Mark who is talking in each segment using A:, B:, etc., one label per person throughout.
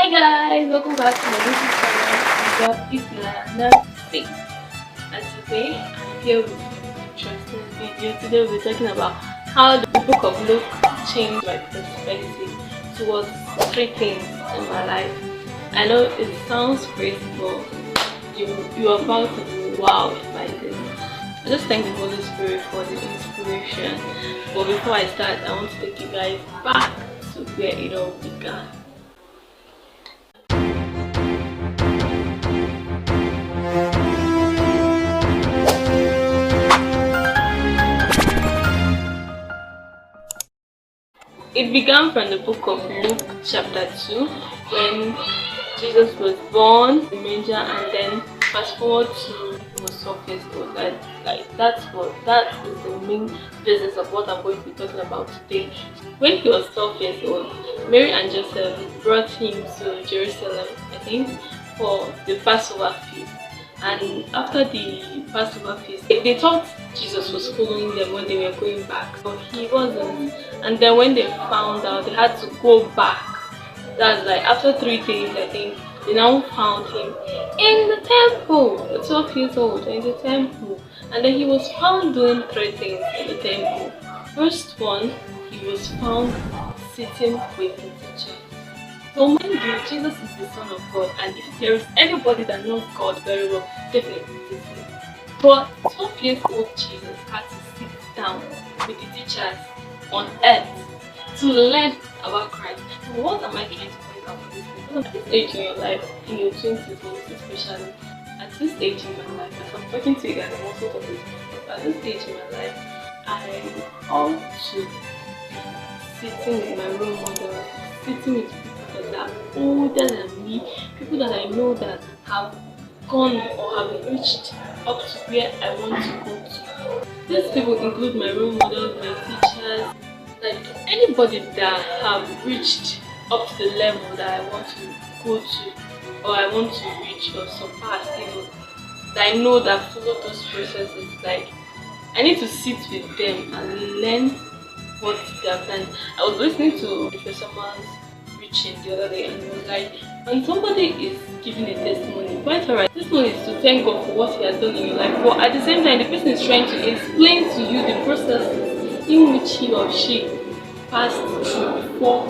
A: Hi guys, welcome back to my YouTube channel. I'm Ifunanya, and today I'm here with an interesting video. Today we'll be talking about how the book of Luke changed my perspective towards three things in my life. I know it sounds crazy, but you are about to be wowed by this. I just thank the Holy Spirit for the inspiration. But before I start, I want to take you guys back to where it all began. It began from the book of Luke chapter 2 when Jesus was born in the manger, and then fast forward to he was 12 years old. That is the main business of what I'm going to be talking about today. When he was 12 years old, Mary and Joseph brought him to Jerusalem, I think, for the Passover feast. And after the Passover feast, they thought Jesus was following them when they were going back, but he wasn't. And then when they found out, they had to go back. That's like after 3 days, I think, they now found him in the temple, 12 years old, in the temple. And then he was found doing three things in the temple. First one, he was found sitting with the teacher. So mind you, Jesus is the Son of God, and if there is anybody that knows God very well, definitely it is him. But 12 years old Jesus had to sit down with the teachers on earth to learn about Christ. So what am I trying to point out for this? Because at this age in your life, in your 20s most especially, at this age in my life, as I'm talking to you guys, I'm also talking to myself. At this age in my life, I ought to be sitting with my role models, sitting with people that are older than me, people that I know that have gone or have reached up to where I want to go to. These people include my role models, my teachers, like anybody that have reached up to the level that I want to go to, or I want to reach or surpass, even that I know that follow those processes. Like I need to sit with them and learn what they have done. I was listening to Professor Man's preaching the other day, and he was like, when somebody is giving a testimony, quite alright, testimony is to thank God for what he has done in your life, but at the same time the person is trying to explain to you the processes in which he or she passed through before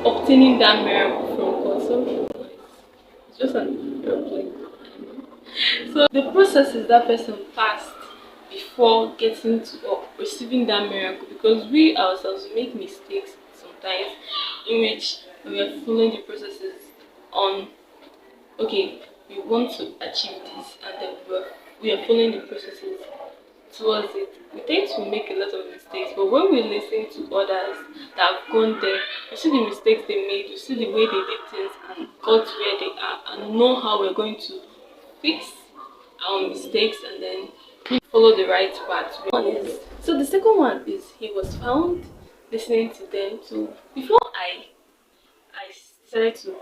A: obtaining that miracle from God. So it's just an airplane. So the processes that person passed before getting to or receiving that miracle, because we ourselves make mistakes sometimes in which we are following the processes on, okay, we want to achieve this, and then we are following the processes towards it. We tend to make a lot of mistakes, but when we listen to others that have gone there, you see the mistakes they made, you see the way they did things and got where they are, and know how we're going to fix our mistakes and then follow the right path. So the second one is he was found listening to them. So before I decided to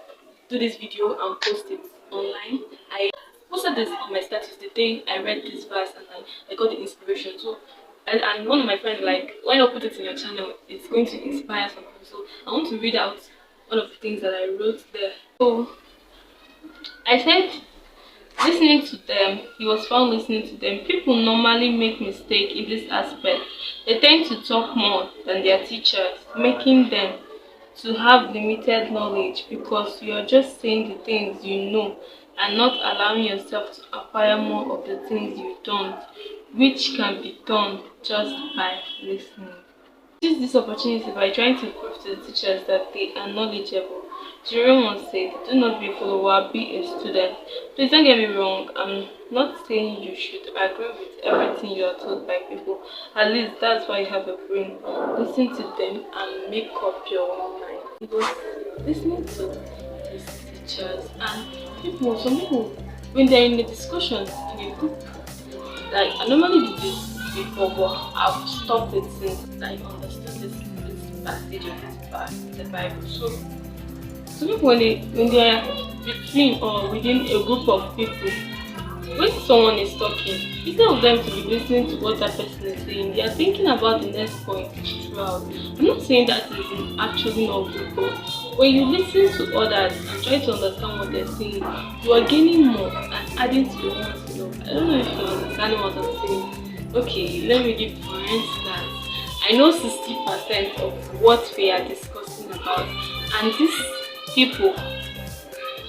A: do this video and post it online, I posted this on my status the day I read this verse, and I got the inspiration. So and one of my friends like, why not put it in your channel? It's going to inspire some people. So I want to read out one of the things that I wrote there. So I said, listening to them, he was found listening to them. People normally make mistakes in this aspect. They tend to talk more than their teachers, making them to have limited knowledge because you are just saying the things you know and not allowing yourself to acquire more of the things you don't, which can be done just by listening. Use this opportunity by trying to prove to the teachers that they are knowledgeable. Jerome once said, do not be a follower, be a student. Please don't get me wrong, I'm not saying you should agree with everything you are told by people. At least that's why you have a brain. Listen to them and make up your own mind. He was listening to his teachers, and some people, when they're in a discussion in a group, like I normally do this before, but I've stopped it since I understood this passage of this verse in the Bible. So some people, when they are between or within a group of people, when someone is talking, instead of them to be listening to what that person is saying, they are thinking about the next point throughout. I'm not saying that it is actually not good, but when you listen to others and try to understand what they're saying, you are gaining more and adding to your own skill. I don't know if you understand what I'm saying. Okay, let me give for instance. I know 60% of what we are discussing about, and these people,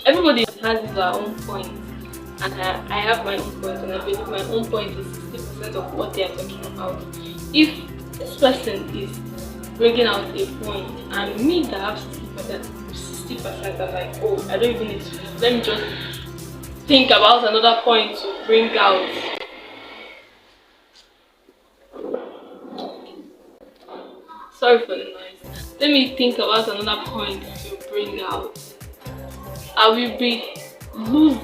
A: everybody has their own point, and I have my own point, and I believe my own point is 60% of what they are talking about. If this person is bringing out a point, and me that have 60%, I'm like, oh, I don't even need to. Let me just think about another point to bring out. Sorry for the noise. Let me think about another point to bring out. I will be losing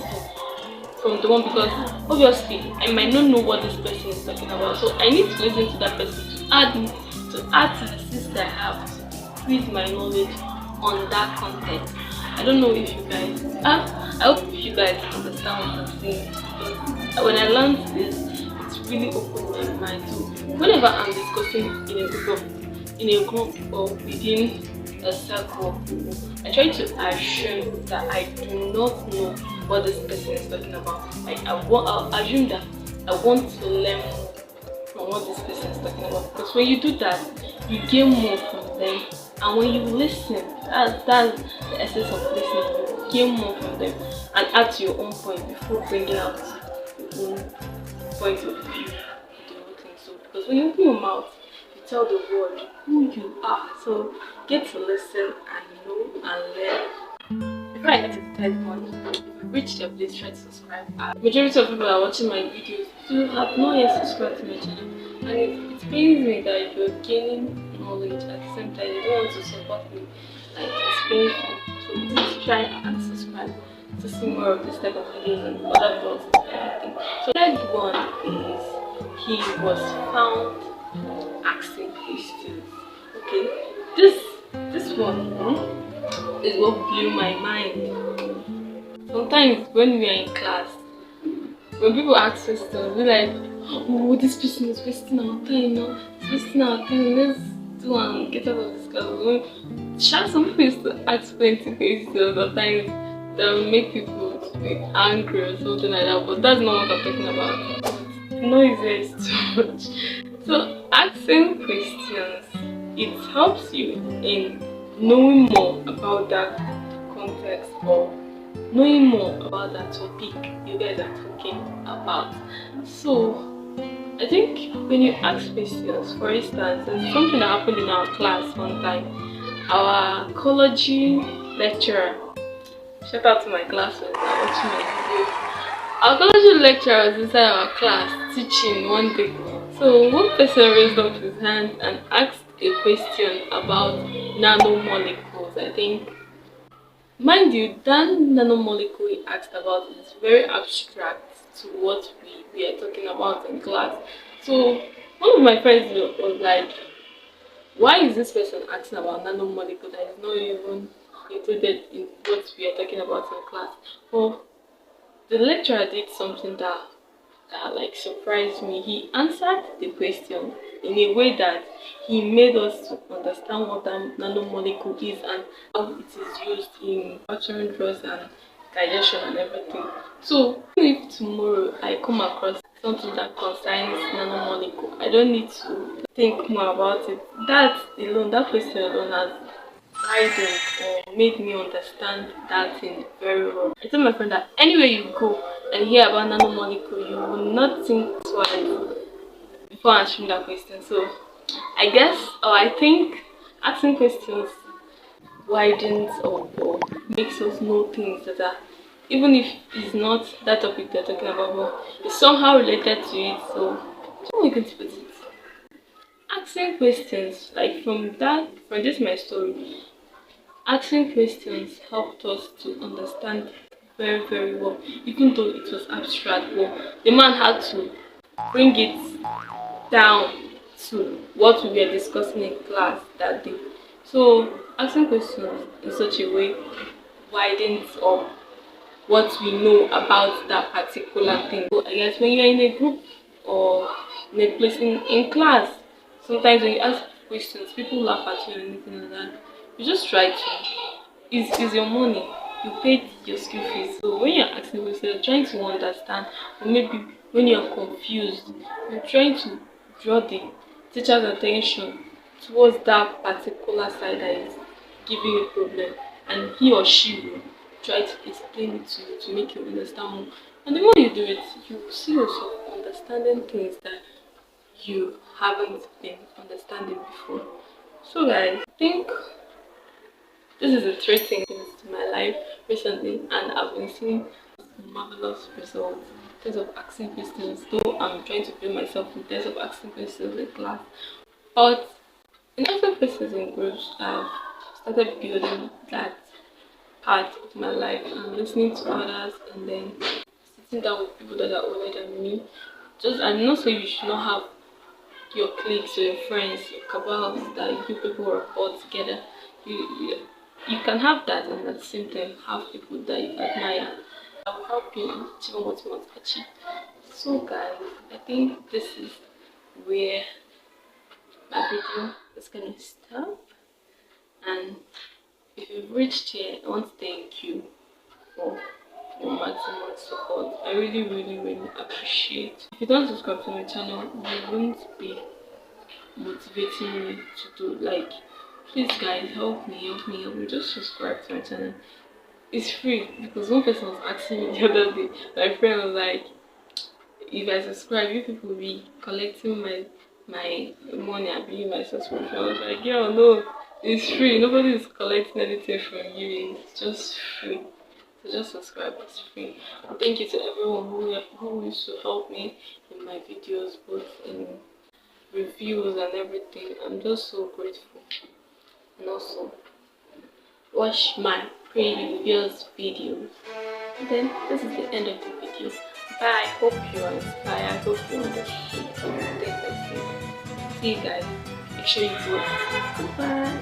A: from the one because obviously I might not know what this person is talking about. So I need to listen to that person to add to the skills I have to increase my knowledge on that content. I don't know if you guys I hope you guys understand what I'm saying. Because when I learned this, it's really opened my mind. So whenever I'm discussing in a group or within a circle of people, I try to assume that I do not know what this person is talking about. Like I'll assume that I want to learn more from what this person is talking about. Because when you do that, you gain more from them. And when you listen, that's the essence of listening. You gain more from them and add to your own point before bringing out your own point of view. The whole thing. So because when you open your mouth, you tell the world who you are. So get to listen and know and learn. Before I get to the third one, if you reached your place, try to subscribe. Majority of people are watching my videos who have not yet subscribed to my channel, and it pains me that if you're gaining knowledge at the same time you don't want to support me, like it's painful. So please try and subscribe to see more of this type of videos and other vlogs and everything. So the third one is he was found asking questions. Okay, this one is what blew my mind. Sometimes when we are in class, when people ask questions, we're like, oh, this person is wasting our time now. It's wasting our time. Let's do and get out of this class. Some people used to ask plenty questions. Sometimes that will make people to be angry or something like that. But that's not what I'm talking about. The noise is too much. So asking questions, it helps you in knowing more about that context or knowing more about that topic you guys are talking about. So I think when you ask questions, for instance, there's something that happened in our class one time. Our ecology lecturer, shout out to my classmates that watching my videos. Our ecology lecturer was inside our class teaching one day. So one person raised up his hand and asked a question about nanomolecules. I think, mind you, that nanomolecule he asked about is very abstract to what we are talking about in class. So one of my friends was like, why is this person asking about nanomolecule that is not even included in what we are talking about in class? Well, the lecturer did something that like surprised me. He answered the question in a way that he made us to understand what that nanomolecule is and how it is used in manufacturing drugs and digestion and everything. So if tomorrow I come across something that concerns nanomolecule, I don't need to think more about it. That alone, that question alone has widened or made me understand that thing very well. I told my friend that anywhere you go and hear about nanomolecule, you will not think twice before answering that question. So I guess, or I think, asking questions widens or makes us know things that are, even if it's not that topic they're talking about, but it's somehow related to it. So how are you going to put it? Asking questions, like from this my story, asking questions helped us to understand very, very well, even though it was abstract. But the man had to bring it down to what we were discussing in class that day. So asking questions in such a way widens up what we know about that particular thing. So I guess when you're in a group or in a place in class, sometimes when you ask questions, people laugh at you or anything like that. You just try to is your money. You paid your school fees. So when you're asking questions, you're trying to understand, or maybe when you're confused, you're trying to draw the teacher's attention towards that particular side that is giving you problem, and he or she will try to explain it to you to make you understand more. And the more you do it, you will see yourself understanding things that you haven't been understanding before. So guys, I think this is the three things in my life recently, and I've been seeing marvelous results in terms of asking questions. Though I'm trying to build myself in terms of asking questions in class, but in asking questions in groups, I've started building that part of my life and listening to others, and then sitting down with people that are older than me. Just I'm not saying you should not have your cliques or your friends, your cabals that you people report together. You you can have that, and at the same time have people that you admire that will help you in achieving what you want to achieve. So guys, I think this is where my video is gonna stop. And if you've reached here, I want to thank you for your maximum support. I really appreciate. If you don't subscribe to my channel, you won't be motivating me to do, like, please guys, help me, just subscribe to my channel. It's free, because one person was asking me the other day, my friend was like, if I subscribe, you people will be collecting my money and paying my subscription. I was like, yeah, no, it's free, nobody is collecting anything from you, it's just free. So just subscribe, it's free. And thank you to everyone who used to help me in my videos, both in reviews and everything. I'm just so grateful. And also watch my previous videos. And then this is the end of the video. Bye. I hope you are inspired. I hope you understood everything I said. See you guys. Make sure you do it. Goodbye.